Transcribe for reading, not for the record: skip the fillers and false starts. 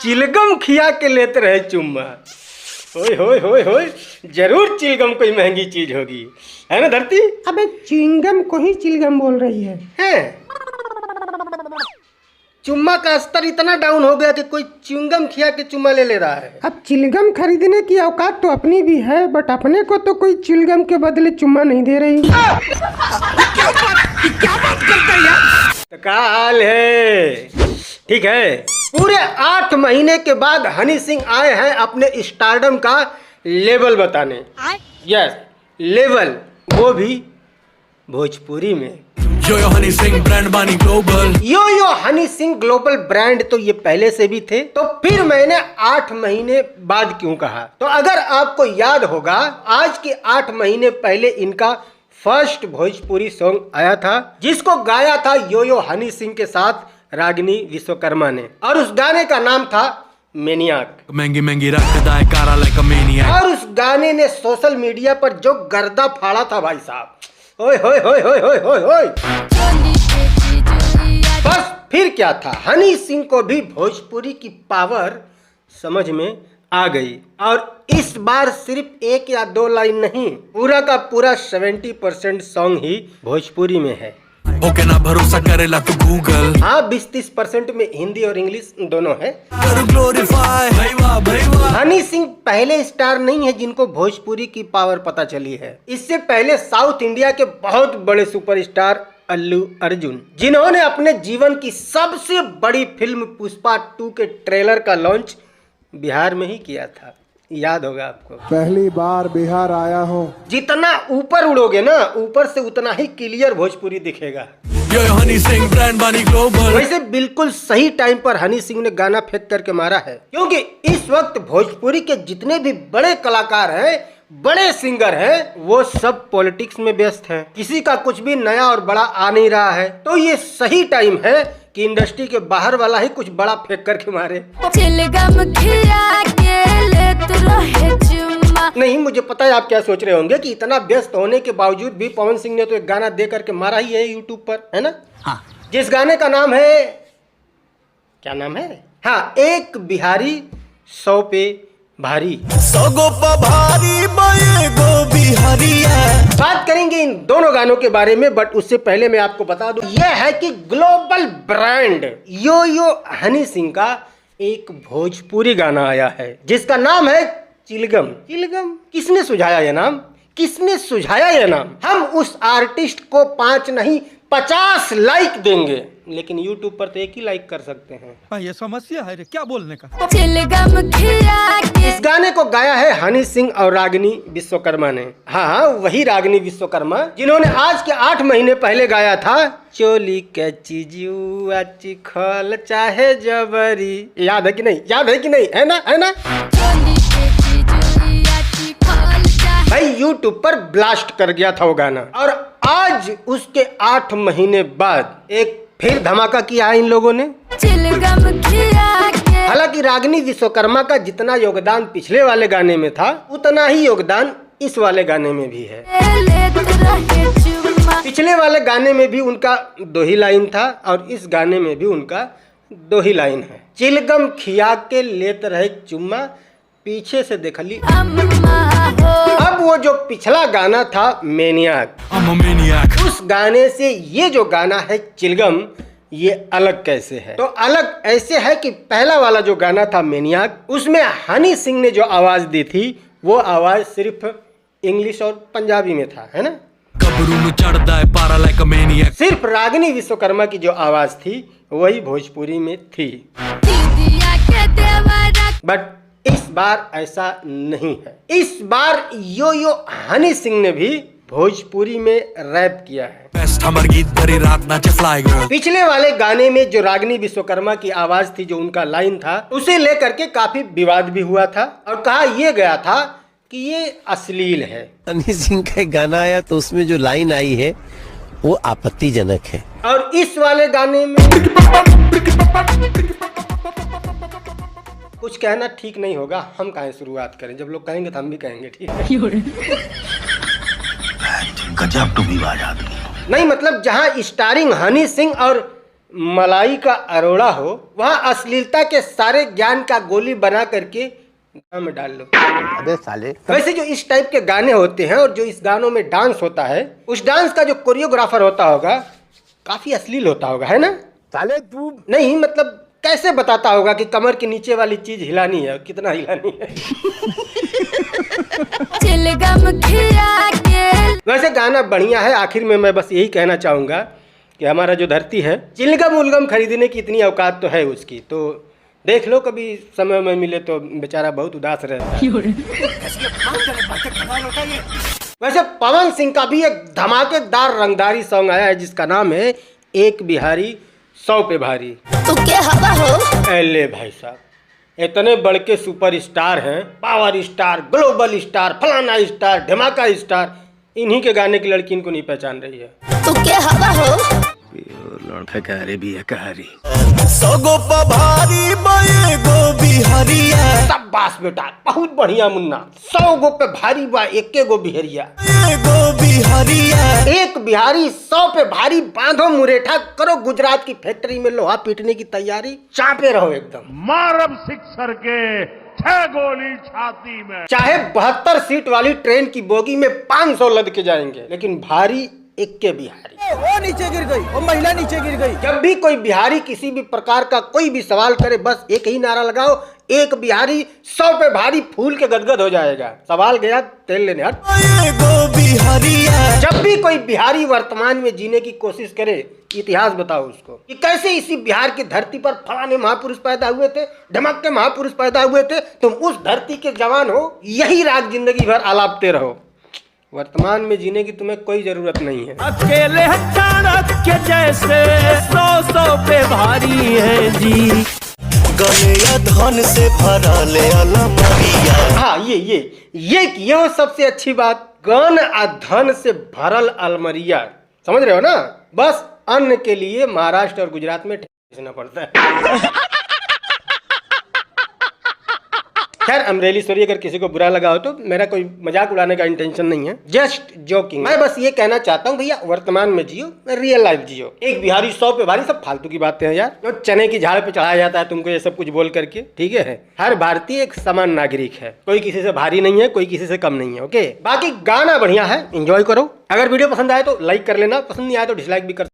चिलगम खिया के लेते रहे चुम्मा। होय होय होय होय, जरूर चिलगम कोई महंगी चीज होगी, है ना धरती? अबे चिंगम को ही चिलगम बोल रही है। चुम्मा का स्तर इतना डाउन हो गया कि कोई च्युइंगम खिया के चुम्मा ले ले रहा है। अब चिलगम खरीदने की औकात तो अपनी भी है, बट अपने को तो कोई चिलगम के बदले चुम्मा नहीं दे रही। क्या बात करता है यार? तो क्या हाल है? ठीक है, पूरे 8 महीने के बाद हनी सिंह आए हैं अपने स्टारडम का लेवल बताने। यस, लेवल, वो भी भोजपुरी में। यो हनी सिंह ब्रांड बानी ग्लोबल। यो हनी सिंह ग्लोबल ब्रांड तो ये पहले से भी थे, तो फिर मैंने 8 महीने बाद क्यों कहा? तो अगर आपको याद होगा, आज के 8 महीने पहले इनका फर्स्ट भोजपुरी सॉन्ग आया था, जिसको गाया था यो हनी सिंह के साथ रागिनी विश्वकर्मा ने, और उस गाने का नाम था मेनियाक। महंगी महंगी रखता है कारा लाइक अ मैनियाक। और उस गाने ने सोशल मीडिया पर जो गर्दा फाड़ा था भाई साहब, ओए होए होए होए होए होए होए। बस फिर क्या था, हनी सिंह को भी भोजपुरी की पावर समझ में आ गई, और इस बार सिर्फ 1 या 2 लाइन नहीं, पूरा का पूरा 70% सॉन्ग ही भोजपुरी में है। ओके ना भरोसा करेला तू गूगल। हाँ, 20-30% में हिंदी और इंग्लिश दोनों है। हनी सिंह पहले स्टार नहीं है जिनको भोजपुरी की पावर पता चली है। इससे पहले साउथ इंडिया के बहुत बड़े सुपरस्टार अल्लू अर्जुन, जिन्होंने अपने जीवन की सबसे बड़ी फिल्म पुष्पा 2 के ट्रेलर का लॉन्च बिहार में ही किया था, याद होगा आपको। पहली बार बिहार आया हूँ। जितना ऊपर उड़ोगे ना, ऊपर से उतना ही क्लियर भोजपुरी दिखेगा। यो हनी सिंह ब्रांड बानी ग्लोबल। वैसे बिल्कुल सही टाइम पर हनी सिंह ने गाना फेंक करके मारा है, क्योंकि इस वक्त भोजपुरी के जितने भी बड़े कलाकार हैं, बड़े सिंगर हैं, वो सब पॉलिटिक्स में व्यस्त हैं। किसी का कुछ भी नया और बड़ा आ नहीं रहा है, तो ये सही टाइम है कि इंडस्ट्री के बाहर वाला ही कुछ बड़ा फेंक करके मारे। नहीं, मुझे पता है आप क्या सोच रहे होंगे कि इतना व्यस्त होने के बावजूद भी पवन सिंह ने तो एक गाना दे करके मारा ही है यूट्यूब पर, है ना? हाँ। जिस गाने का नाम है, क्या नाम है? हाँ, एक बिहारी 100 पे भारी। 100 गो भारी गो बिहारिया। बात करेंगे इन दोनों गानों के बारे में, बट उससे पहले मैं आपको बता दूं, यह है कि ग्लोबल ब्रांड यो हनी सिंह का एक भोजपुरी गाना आया है, जिसका नाम है चिलगम। चिलगम किसने सुझाया यह नाम? किसने सुझाया यह नाम? हम उस आर्टिस्ट को 5 नहीं 50 लाइक देंगे, लेकिन YouTube पर तो 1 ही लाइक कर सकते हैं। ये समस्या है रे, क्या बोलने का। इस गाने को गाया है हनी सिंह और रागिनी विश्वकर्मा ने। हाँ, वही रागिनी विश्वकर्मा जिन्होंने आज के 8 महीने पहले गाया था चोली के चीजुआ चिखल चाहे जबरी। याद है कि नहीं? याद है कि नहीं? है ना? है ना? भाई YouTube पर ब्लास्ट कर गया था वो गाना, और आज उसके 8 महीने बाद एक फिर धमाका किया है इन लोगों ने। हालांकि रागिनी विश्वकर्मा का जितना योगदान पिछले वाले गाने में था, उतना ही योगदान इस वाले गाने में भी है। पिछले वाले गाने में भी उनका 2 ही लाइन था, और इस गाने में भी उनका 2 ही लाइन है। चिलगम खिया के लेते रहे चुम्मा, पीछे से देख ली। अब वो जो पिछला गाना था मेनियाक, उस गाने से ये जो गाना है चिलगम, ये अलग कैसे है? तो अलग ऐसे है कि पहला वाला जो गाना था मेनियाक, उसमें हनी सिंह ने जो आवाज दी थी, वो आवाज सिर्फ इंग्लिश और पंजाबी में था, है ना? सिर्फ रागिनी विश्वकर्मा की जो आवाज थी वही भोजपुरी में थी। बट इस बार ऐसा नहीं है। इस बार यो हनी सिंह ने भी भोजपुरी में रैप किया है। पिछले वाले गाने में जो रागिनी विश्वकर्मा की आवाज थी, जो उनका लाइन था, उसे लेकर के काफी विवाद भी हुआ था, और कहा यह गया था कि ये अश्लील है। हनी सिंह का गाना आया तो उसमें जो लाइन आई है वो आपत्तिजनक है, और इस वाले गाने में कुछ कहना ठीक नहीं होगा। हम कहाँ शुरुआत करें? जब लोग कहेंगे तो हम भी कहेंगे, ठीक है? गजब टू भी बात आदमी। नहीं, मतलब जहाँ स्टारिंग हनी सिंह और मलाई का अरोड़ा हो, वहाँ अश्लीलता के सारे ज्ञान का गोली बना करके गाँव में डाल लो। अबे साले, वैसे जो इस टाइप के गाने होते हैं और जो इस गानों में डांस होता है, उस डांस का जो कोरियोग्राफर होता होगा काफी अश्लील होता होगा, है ना? साले तू नहीं मतलब कैसे बताता होगा कि कमर के नीचे वाली चीज हिलानी है, कितना हिलानी है। वैसे गाना बढ़िया है। आखिर में मैं बस यही कहना चाहूंगा कि हमारा जो धरती है, चिलगम उलगम खरीदने की इतनी औकात तो है उसकी, तो देख लो कभी समय में मिले तो। बेचारा बहुत उदास रहता है। वैसे पवन सिंह का भी एक धमाकेदार रंगदारी सॉन्ग आया है जिसका नाम है एक बिहारी 100 पे भारी। तो क्या हवा हो? एले भाई साहब, इतने बड़ के सुपर स्टार हैं, पावर स्टार, ग्लोबल स्टार, फलाना स्टार, धमाका स्टार, इन्हीं के गाने की लड़की इनको नहीं पहचान रही है। तो क्या हवा हो? लड़का कह रहे भी है, कह रही सगो पभारी बएगो बिहरिया शाबाश बेटा, बहुत बढ़िया मुन्ना। 100 गो पे भारी बा एके गो बिहरिया। एगो बिहरिया एक बिहारी 100 पे भारी, बांधो मुरेठा, करो गुजरात की फैक्ट्री में लोहा पीटने की तैयारी, चापे रहो एकदम। मारब सिक्सर के 6 गोली छाती में। चाहे 72 सीट वाली ट्रेन की बोगी में 500 लद के जाएंगे, लेकिन भारी इक्के बिहारी। वो नीचे गिर गई, वो महिला नीचे गिर गई। जब भी कोई बिहारी किसी भी प्रकार का कोई भी सवाल करे, बस एक ही नारा लगाओ, एक बिहारी 100 पे भारी, फूल के गदगद हो जाएगा। सवाल गया, तेल लेने हट। एगो बिहरिया जब भी कोई बिहारी वर्तमान में जीने की कोशिश करे, इतिहास बताओ उसको कि कैसे इसी बिहार की धरती पर फलाने महापुरुष पैदा हुए थे, ढमक के महापुरुष पैदा हुए थे। तुम उस धरती के जवान हो, यही राग जिंदगी भर आलापते रहो। वर्तमान में जीने की तुम्हें कोई जरूरत नहीं है। अकेले चाणक्य जैसे 100 पे भारी है जी। गले धन से भरा ले अलमारिया। हाँ, ये हो सबसे अच्छी बात, गन आ धन से भरल अलमरिया। समझ रहे हो ना? बस अन्न के लिए महाराष्ट्र और गुजरात में ठेसना पड़ता है। खैर, I'm really sorry अगर किसी को बुरा लगा हो तो। मेरा कोई मजाक उड़ाने का इंटेंशन नहीं है, जस्ट जोकिंग। मैं बस ये कहना चाहता हूँ भैया, वर्तमान में जियो, रियल लाइफ जियो। एक बिहारी 100 पे भारी, सब फालतू की बातें हैं यार। जो चने की झाड़ पे चढ़ाया जाता है तुमको ये सब कुछ बोल करके, ठीक है? हर भारतीय एक समान नागरिक है, कोई किसी से भारी नहीं है, कोई किसी से कम नहीं है। ओके, बाकी गाना बढ़िया है, एंजॉय करो। अगर वीडियो पसंद आए तो लाइक कर लेना, पसंद नहीं आए तो डिसलाइक भी कर